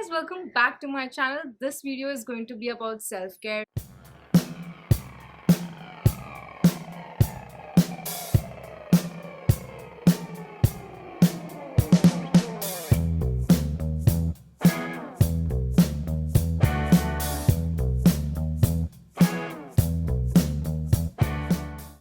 guys, welcome back to my channel. This video is going to be about self-care.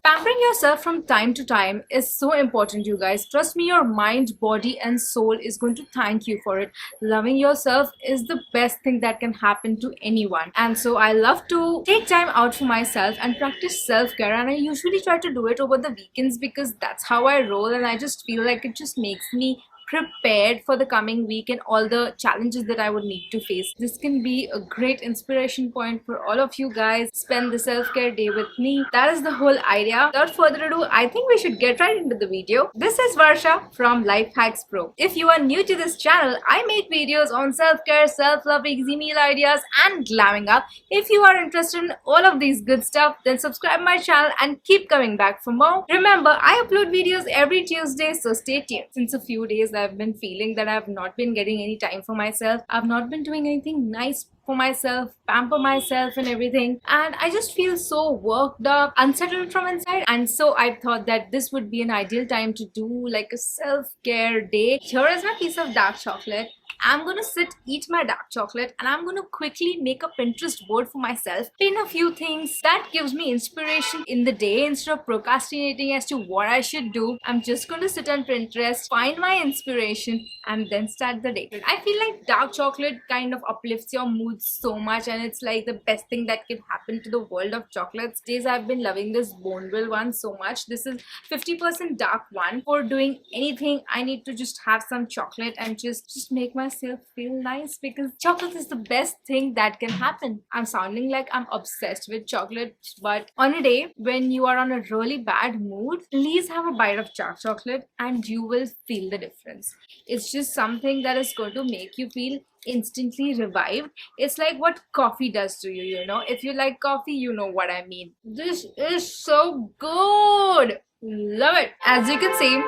Pampering yourself from time to time is so important, you guys. Trust me, your mind, body, and soul is going to thank you for it. Loving yourself is the best thing that can happen to anyone. And so I love to take time out for myself and practice self-care. And I usually try to do it over the weekends because that's how I roll. And I just feel like it just makes me prepared for the coming week and all the challenges that I would need to face. This can be a great inspiration point for all of you guys. Spend the self-care day with me. That is the whole idea. Without further ado, I think we should get right into the video. This is Varsha from Life Hacks Pro. If you are new to this channel, I make videos on self-care, self-love, easy meal ideas, and glamming up. If you are interested in all of these good stuff, then subscribe my channel and keep coming back for more. Remember, I upload videos every Tuesday, so stay tuned. Since a few days I've been feeling that I've not been getting any time for myself. I've not been doing anything nice for myself, pamper myself and everything, and I just feel so worked up, unsettled from inside. And so I thought that this would be an ideal time to do like a self-care day. Here is my piece of dark chocolate. I'm gonna eat my dark chocolate, and I'm gonna quickly make a Pinterest board for myself, pin a few things that gives me inspiration in the day. Instead of procrastinating as to what I should do, I'm just gonna sit on Pinterest, find my inspiration, and then start the day. I feel like dark chocolate kind of uplifts your mood so much, and it's like the best thing that can happen to the world of chocolates. These I've been loving this Boneville one so much. This is 50% dark one. For doing anything, I need to just have some chocolate and just make myself feel nice, because chocolate is the best thing that can happen. I'm sounding like I'm obsessed with chocolate, but on a day when you are on a really bad mood, please have a bite of dark chocolate and you will feel the difference. It's just something that is going to make you feel instantly revived. It's like what coffee does to you, you know. If you like coffee, you know what I mean. This is so good. Love it. As you can see,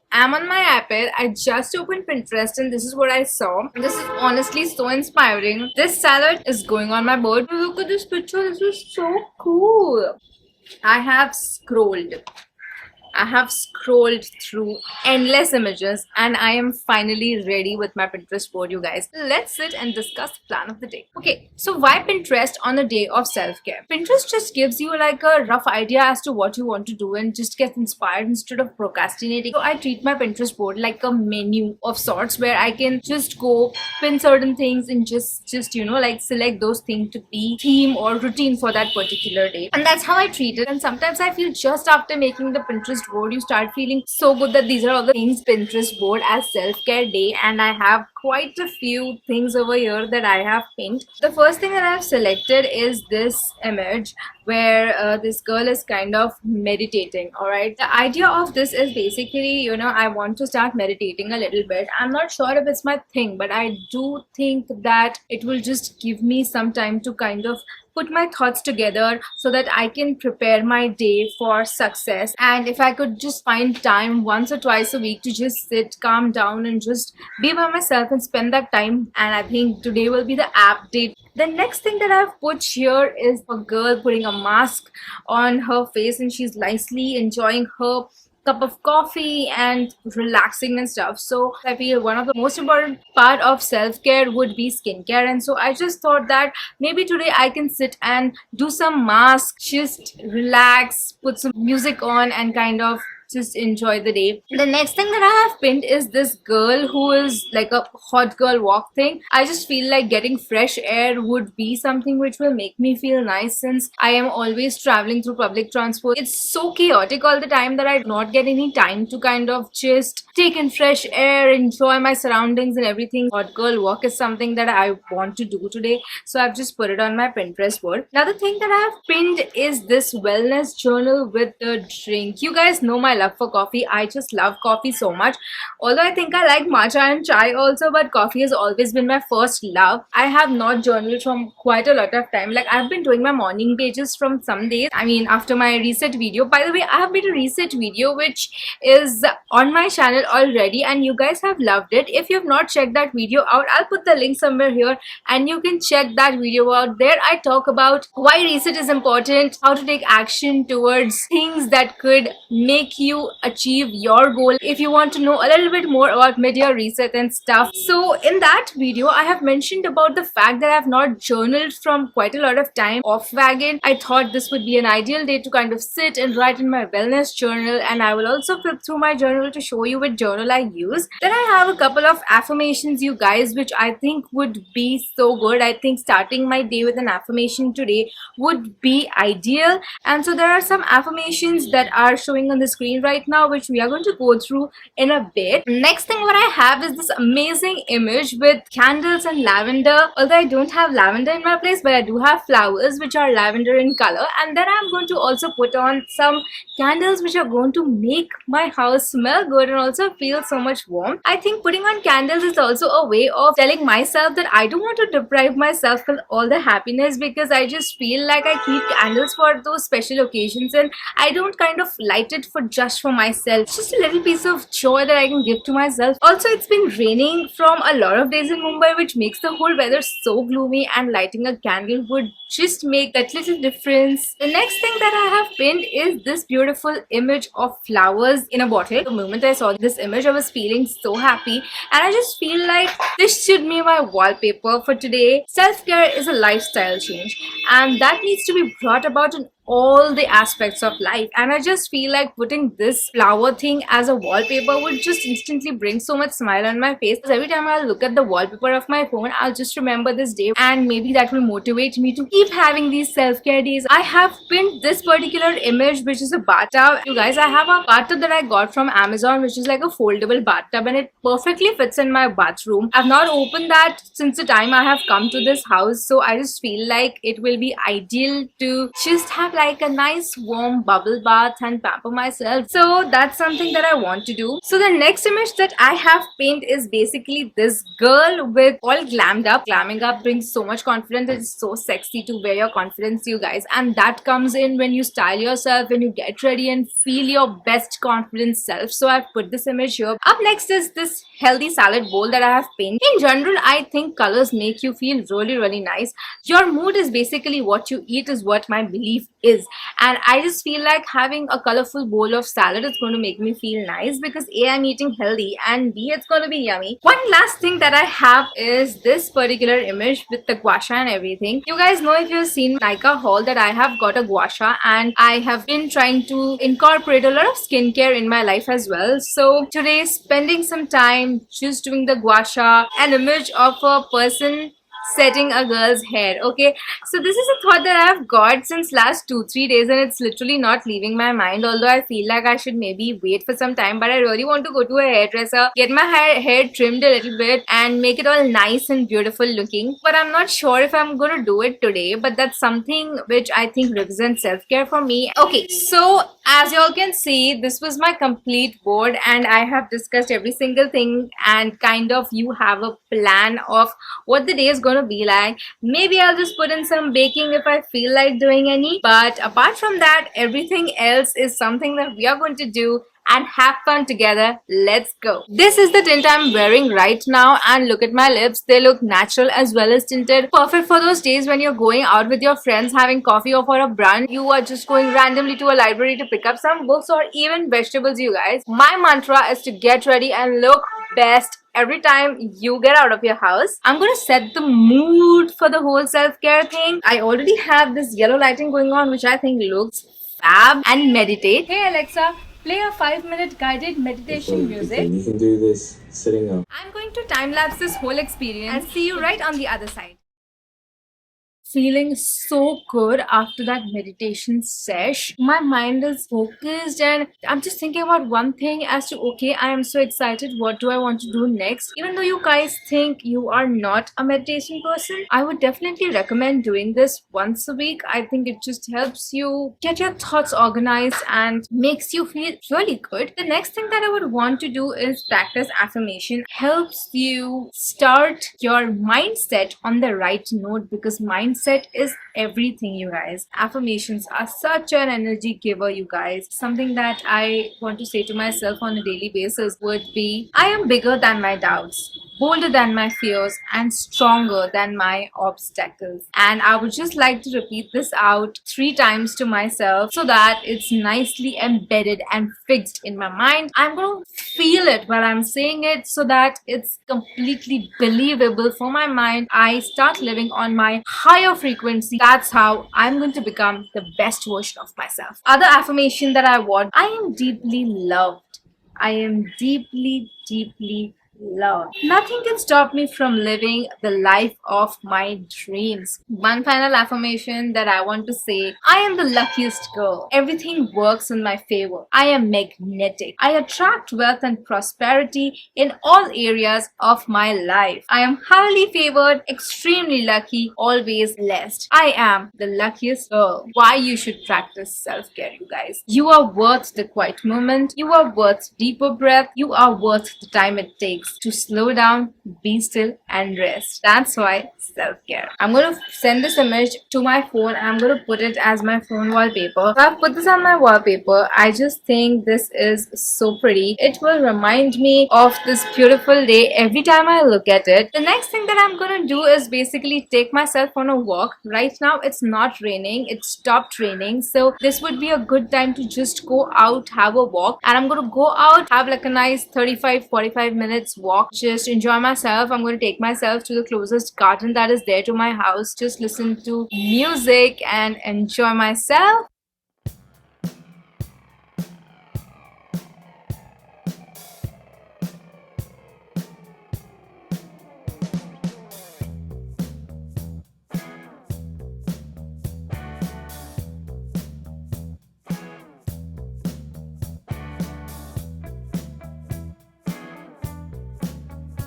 I'm on my iPad. I just opened Pinterest and this is what I saw. This is honestly so inspiring. This salad is going on my board. Look at this picture. This is so cool. I have scrolled through endless images and I am finally ready with my Pinterest board, you guys. Let's sit and discuss the plan of the day. Okay, so why Pinterest on a day of self-care? Pinterest just gives you like a rough idea as to what you want to do and just get inspired instead of procrastinating. So I treat my Pinterest board like a menu of sorts where I can just go pin certain things and just you know, like select those things to be theme or routine for that particular day. And that's how I treat it. And sometimes I feel just after making the Pinterest board, you start feeling so good that these are all the things Pinterest board as self-care day. And I have quite a few things over here that I have pinned. The first thing that I have selected is this image where this girl is kind of meditating. All right, the idea of this is basically, you know, I want to start meditating a little bit. I'm not sure if it's my thing, but I do think that it will just give me some time to kind of put my thoughts together so that I can prepare my day for success. And if I could just find time once or twice a week to just sit, calm down, and just be by myself and spend that time, and I think today will be the apt day. The next thing that I've put here is a girl putting a mask on her face and she's nicely enjoying her cup of coffee and relaxing and stuff. So I feel one of the most important part of self-care would be skincare, and so I just thought that maybe today I can sit and do some masks, just relax, put some music on, and kind of just enjoy the day. The next thing that I have pinned is this girl who is like a hot girl walk thing. I just feel like getting fresh air would be something which will make me feel nice, since I am always traveling through public transport. It's so chaotic all the time that I do not get any time to kind of just take in fresh air, enjoy my surroundings and everything. Hot girl walk is something that I want to do today, so I've just put it on my Pinterest board. Another thing that I have pinned is this wellness journal with the drink. You guys know my love for coffee. I just love coffee so much. Although I think I like matcha and chai also, but coffee has always been my first love. I have not journaled from quite a lot of time. Like, I've been doing my morning pages from some days. I mean, after my reset video. By the way, I have made a reset video which is on my channel already, and you guys have loved it. If you have not checked that video out, I'll put the link somewhere here and you can check that video out. There I talk about why reset is important, how to take action towards things that could make you achieve your goal if you want to know a little bit more about mid-year reset and stuff. So in that video, I have mentioned about the fact that I have not journaled from quite a lot of time off wagon. I thought this would be an ideal day to kind of sit and write in my wellness journal, and I will also flip through my journal to show you which journal I use. Then I have a couple of affirmations, you guys, which I think would be so good. I think starting my day with an affirmation today would be ideal. And so there are some affirmations that are showing on the screen right now, which we are going to go through in a bit. Next thing what I have is this amazing image with candles and lavender. Although I don't have lavender in my place, but I do have flowers which are lavender in color. And then I'm going to also put on some candles which are going to make my house smell good and also feel so much warm. I think putting on candles is also a way of telling myself that I don't want to deprive myself with all the happiness, because I just feel like I keep candles for those special occasions and I don't kind of light it for just for myself. It's just a little piece of joy that I can give to myself. Also, it's been raining from a lot of days in Mumbai, which makes the whole weather so gloomy, and lighting a candle would just make that little difference. The next thing that I have pinned is this beautiful image of flowers in a bottle. The moment I saw this image, I was feeling so happy, and I just feel like this should be my wallpaper for today. Self-care is a lifestyle change, and that needs to be brought about in all the aspects of life, and I just feel like putting this flower thing as a wallpaper would just instantly bring so much smile on my face, because every time I look at the wallpaper of my phone, I'll just remember this day, and maybe that will motivate me to keep having these self-care days. I have pinned this particular image, which is a bathtub. You guys, I have a bathtub that I got from Amazon, which is like a foldable bathtub, and it perfectly fits in my bathroom. I've not opened that since the time I have come to this house, so I just feel like it will be ideal to just have like a nice warm bubble bath and pamper myself. So that's something that I want to do. So the next image that I have pinned is basically this girl with all glammed up. Glamming up brings so much confidence. It's so sexy to wear your confidence, you guys, and that comes in when you style yourself, when you get ready and feel your best confident self. So I've put this image here. Up next is this healthy salad bowl that I have pinned. In general, I think colors make you feel really nice. Your mood is basically what you eat, is what my belief is, and I just feel like having a colorful bowl of salad is going to make me feel nice, because A, I'm eating healthy, and B, it's going to be yummy. One last thing that I have is this particular image with the gua sha and everything. You guys know, if you've seen Nykaa haul, that I have got a gua sha, and I have been trying to incorporate a lot of skincare in my life as well. So today, spending some time just doing the gua sha, an image of a person setting a girl's hair. Okay, so this is a thought that I've got since last 2-3 days, and it's literally not leaving my mind, although I feel like I should maybe wait for some time. But I really want to go to a hairdresser, get my hair trimmed a little bit and make it all nice and beautiful looking, but I'm not sure if I'm gonna do it today. But that's something which I think represents self-care for me. Okay, so as y'all can see, this was my complete board, and I have discussed every single thing, and kind of you have a plan of what the day is going to be like. Maybe I'll just put in some baking if I feel like doing any, but apart from that, everything else is something that we are going to do and have fun together. Let's go. This is the tint I'm wearing right now, and look at my lips. They look natural as well as tinted. Perfect for those days when you're going out with your friends, having coffee, or for a brunch. You are just going randomly to a library to pick up some books or even vegetables, you guys. My mantra is to get ready and look best every time you get out of your house. I'm gonna set the mood for the whole self-care thing. I already have this yellow lighting going on, which I think looks fab. And meditate. Hey Alexa, play a 5-minute guided meditation music. You can do this sitting up. I'm going to time-lapse this whole experience and see you right on the other side. feeling so good after that meditation sesh. My mind is focused and I'm just thinking about one thing as to okay, I am so excited. What do I want to do next? Even though you guys think you are not a meditation person, I would definitely recommend doing this once a week. I think it just helps you get your thoughts organized and makes you feel really good. The next thing that I would want to do is practice affirmation. Helps you start your mindset on the right note because mindset is everything, you guys. Affirmations are such an energy giver, you guys. Something that I want to say to myself on a daily basis would be, I am bigger than my doubts, bolder than my fears, and stronger than my obstacles. And I would just like to repeat this out 3 times to myself so that it's nicely embedded and fixed in my mind. I'm going to feel it while I'm saying it so that it's completely believable for my mind. I start living on my higher frequency. That's how I'm going to become the best version of myself. Other affirmation that I want, I am deeply loved. I am deeply, deeply loved. Nothing can stop me from living the life of my dreams. One final affirmation that I want to say, I am the luckiest girl. Everything works in my favor. I am magnetic. I attract wealth and prosperity in all areas of my life. I am highly favored, extremely lucky, always blessed. I am the luckiest girl. Why you should practice self-care, you guys. You are worth the quiet moment. You are worth deeper breath. You are worth the time it takes to slow down, be still, and rest. That's why self-care. I'm going to send this image to my phone and I'm going to put it as my phone wallpaper. So I've put this on my wallpaper. I just think this is so pretty. It will remind me of this beautiful day every time I look at it. The next thing that I'm going to do is basically take myself on a walk. Right now it's not raining. It stopped raining. So this would be a good time to just go out, have a walk. And I'm going to go out, have like a nice 35-45 minutes walk, just enjoy myself. I'm going to take myself to the closest garden that is there to my house, just listen to music and enjoy myself.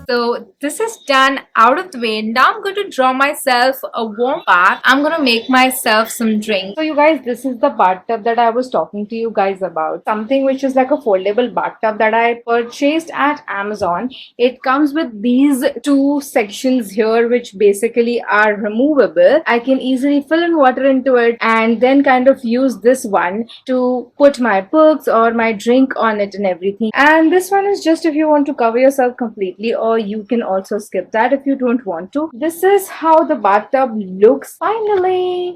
So this is done out of the way. Now I'm going to draw myself a warm bath. I'm going to make myself some drink. So you guys, this is the bathtub that I was talking to you guys about. Something which is like a foldable bathtub that I purchased at Amazon. It comes with these 2 sections here which basically are removable. I can easily fill in water into it and then kind of use this one to put my books or my drink on it and everything. And this one is just if you want to cover yourself completely, or you can also skip that if you don't want to. This is how the bathtub looks finally.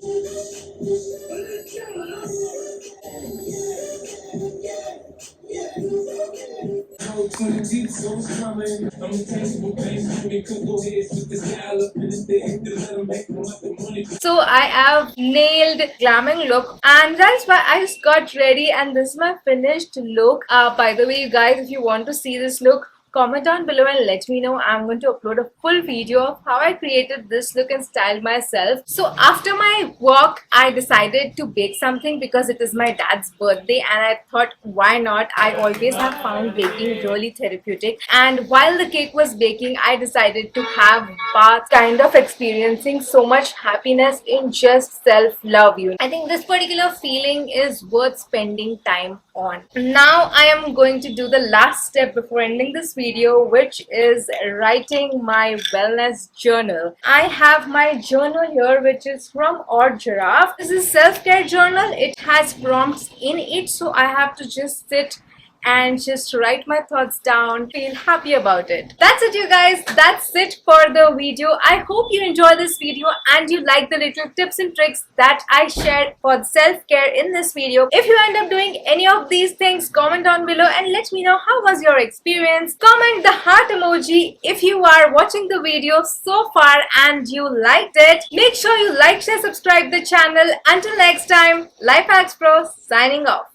So I have nailed glamming look and that's why I just got ready and this is my finished look. By the way, you guys, if you want to see this look, comment down below and let me know. I'm going to upload a full video of how I created this look and styled myself. So after my walk, I decided to bake something because it is my dad's birthday and I thought, why not? I always have found baking really therapeutic. And while the cake was baking, I decided to have bath, kind of experiencing so much happiness in just self-love. I think this particular feeling is worth spending time on. Now I am going to do the last step before ending this video, which is writing my wellness journal. I have my journal here, which is from Odd Giraffe. This is self-care journal. It has prompts in it, so I have to just sit and just write my thoughts down, feel happy about it. That's it, you guys. That's it for the video. I hope you enjoy this video and you like the little tips and tricks that I shared for self-care in this video. If you end up doing any of these things, comment down below and let me know how was your experience. Comment the heart emoji if you are watching the video so far and you liked it. Make sure you like, share, subscribe the channel. Until next time, Life Hacks Pro signing off.